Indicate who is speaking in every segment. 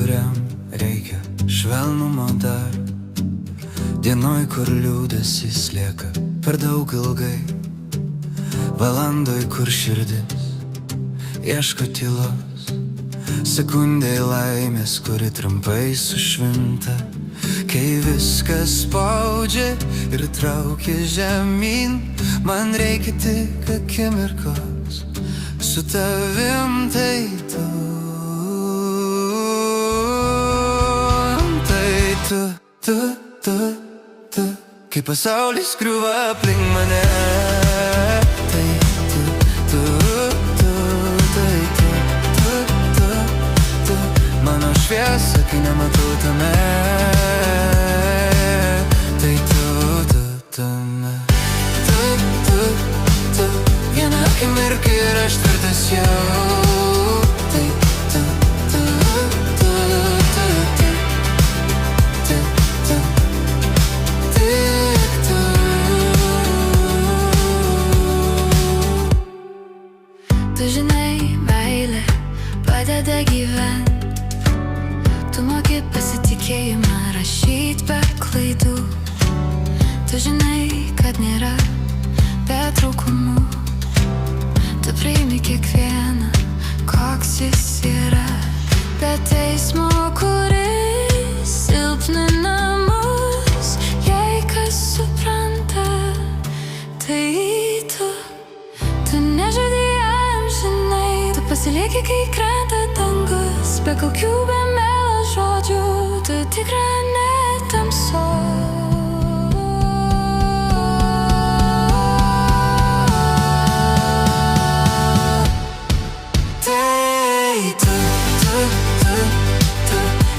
Speaker 1: kuriam reikia švelnumo dar, dienoj, kur liūdesys lieka per daug ilgai, valandoj, kur širdis ieško tylos, sekundėj laimės, kuri trumpai sušvinta, kai viskas spaudžia ir traukia žemyn. Man reikia tik akimirkos su tavim, tai tu, kai pasaulis griūva aplink mane, tai tu, mano šviesa, kai nematau tame, tai tu tame, tu, vieną akimirką ir aš tvirtas jau, tai tu,
Speaker 2: tu žinai, meilė padeda gyvent, tu moki pasitikėjimą rašyt be klaidų, tu žinai, kad nėra be trūkumų, tu priimi kiekvieną, koks jis yra, be teismo, kuris silpnina mus, jei kas supranta, tai tu nežadi amžinai, tu pasilieki, kai krenta dangus, be kaukių, be melo žodžių, tu tikra netamso. Tai tu,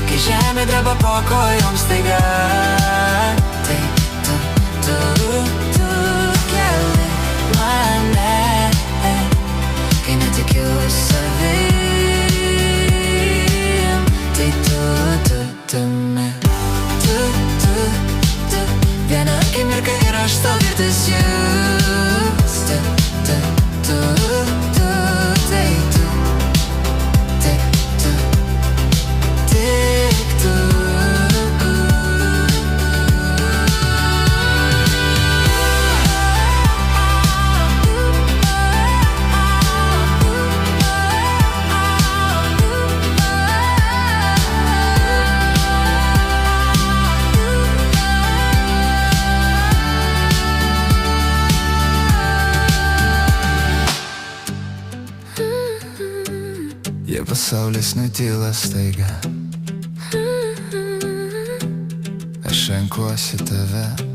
Speaker 2: kai žemė dreba po kojom staiga, tai tu keli mane, kai netikiu savim, tai tu tame, tu, vieną akimirką ir aš tau girtas jūs, tu, tai tu, tik tu.
Speaker 1: Jei pasaulis nutyla staiga, aš renkuosi tave.